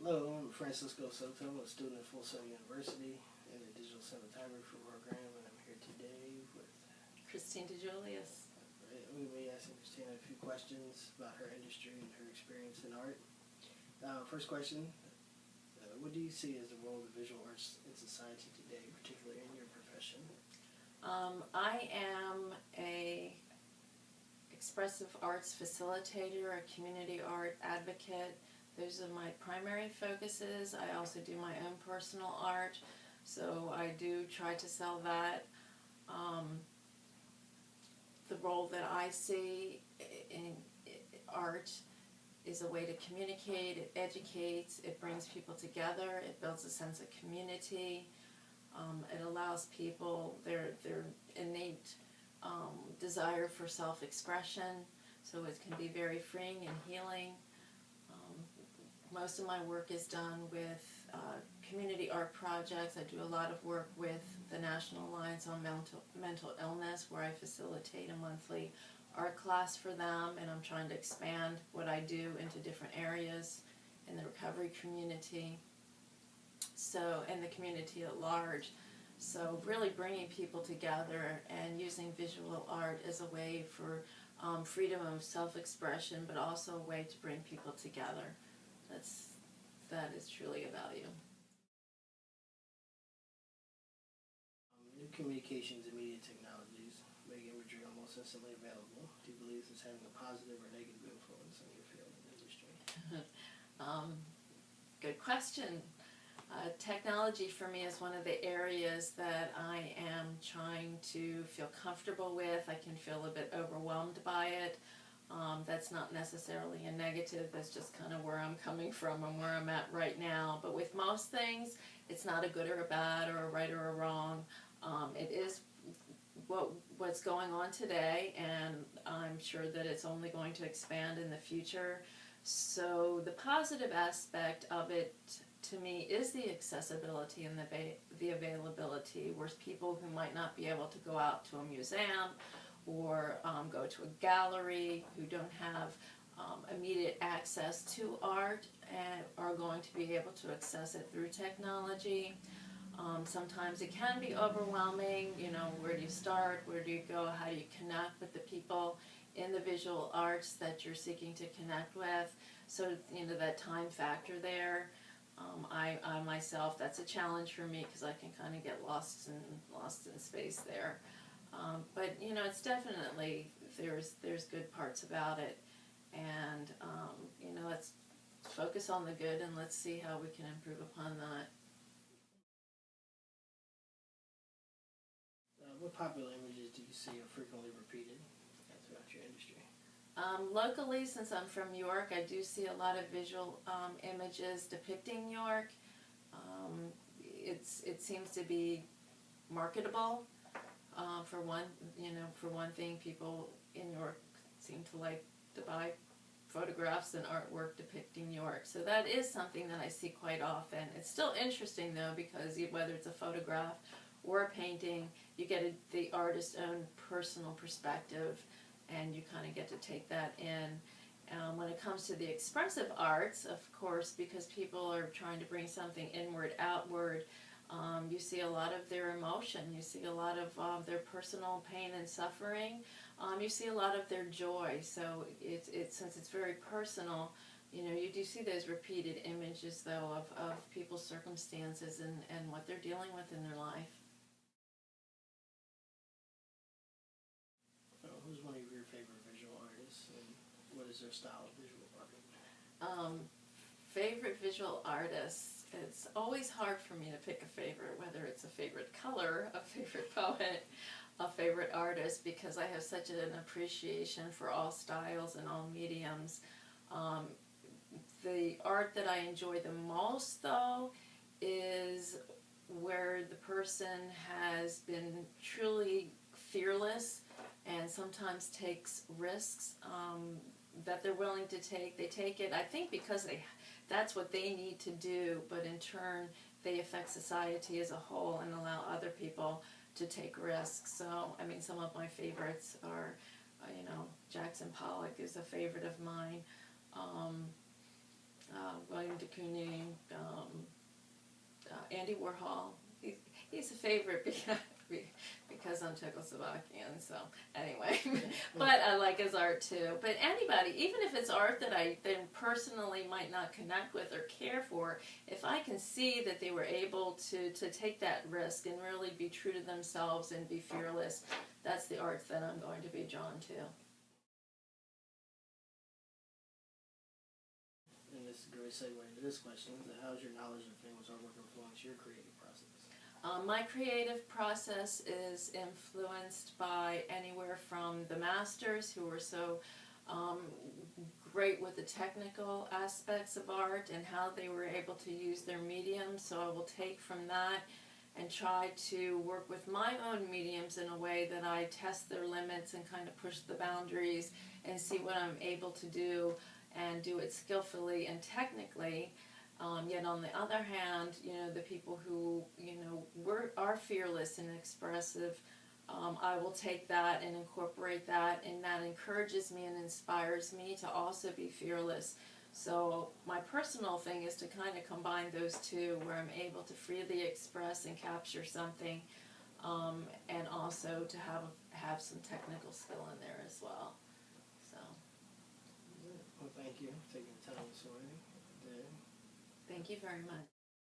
Hello, I'm Francisco Soto, a student at Full Sail University in the digital cinematography program, and I'm here today with Christine DeJulius. we'll be asking Christina a few questions about her industry and her experience in art. First question, what do you see as the role of the visual arts in society today, particularly in your profession? I am a expressive arts facilitator, a community art advocate. Those are my primary focuses. I also do my own personal art, so I do try to sell that. The role that I see in art is a way to communicate, it educates, it brings people together, it builds a sense of community, it allows people their innate desire for self-expression, so it can be very freeing and healing. Most of my work is done with community art projects. I do a lot of work with the National Alliance on Mental Illness, where I facilitate a monthly art class for them, and I'm trying to expand what I do into different areas in the recovery community, so, and the community at large. So really bringing people together and using visual art as a way for freedom of self-expression, but also a way to bring people together. That is truly a value. New communications and media technologies make imagery almost instantly available. Do you believe this is having a positive or negative influence on your field and industry? Good question. Technology for me is one of the areas that I am trying to feel comfortable with. I can feel a bit overwhelmed by it. That's not necessarily a negative, that's just kind of where I'm coming from and where I'm at right now. But with most things, it's not a good or a bad or a right or a wrong. It is what's going on today, and I'm sure that it's only going to expand in the future. So the positive aspect of it to me is the accessibility and the availability, where people who might not be able to go out to a museum or go to a gallery, who don't have immediate access to art, and are going to be able to access it through technology. Sometimes it can be overwhelming, you know, where do you start, where do you go, how do you connect with the people in the visual arts that you're seeking to connect with, so, you know, that time factor there. I myself, that's a challenge for me because I can kind of get lost in space there. But you know, it's definitely, there's good parts about it, and you know, let's focus on the good and let's see how we can improve upon that. What popular images do you see are frequently repeated throughout your industry? Locally, since I'm from York, I do see a lot of visual images depicting York. It seems to be marketable. For one thing, people in York seem to like to buy photographs and artwork depicting York. So that is something that I see quite often. It's still interesting though, because whether it's a photograph or a painting, you get the artist's own personal perspective, and you kind of get to take that in. When it comes to the expressive arts, of course, because people are trying to bring something inward, outward, you see a lot of their emotion, you see a lot of their personal pain and suffering, you see a lot of their joy. So since it's very personal, you know, you do see those repeated images though of people's circumstances and what they're dealing with in their life. Who's one of your favorite visual artists, and what is their style of visual art? Favorite visual artists, it's always hard for me to pick a favorite, whether it's a favorite color, a favorite poet, a favorite artist, because I have such an appreciation for all styles and all mediums. The art that I enjoy the most, though, is where the person has been truly fearless and sometimes takes risks that they're willing to take. They take it, I think, because that's what they need to do, but in turn they affect society as a whole and allow other people to take risks. So, I mean, some of my favorites are, you know, Jackson Pollock is a favorite of mine. William de Kooning, Andy Warhol. He's a favorite because I'm Czechoslovakian, so anyway. But I like his art too. But anybody, even if it's art that I then personally might not connect with or care for, if I can see that they were able to take that risk and really be true to themselves and be fearless, that's the art that I'm going to be drawn to. And this is a great segue into this question. How has your knowledge of famous artwork influenced your creative process? My creative process is influenced by anywhere from the masters who were so great with the technical aspects of art and how they were able to use their mediums. So I will take from that and try to work with my own mediums in a way that I test their limits and kind of push the boundaries and see what I'm able to do and do it skillfully and technically. Yet on the other hand, the people who, are fearless and expressive, I will take that and incorporate that, and that encourages me and inspires me to also be fearless. So my personal thing is to kind of combine those two, where I'm able to freely express and capture something, and also to have some technical skill in there as well. So. Well, thank you for taking the time this morning. Thank you very much.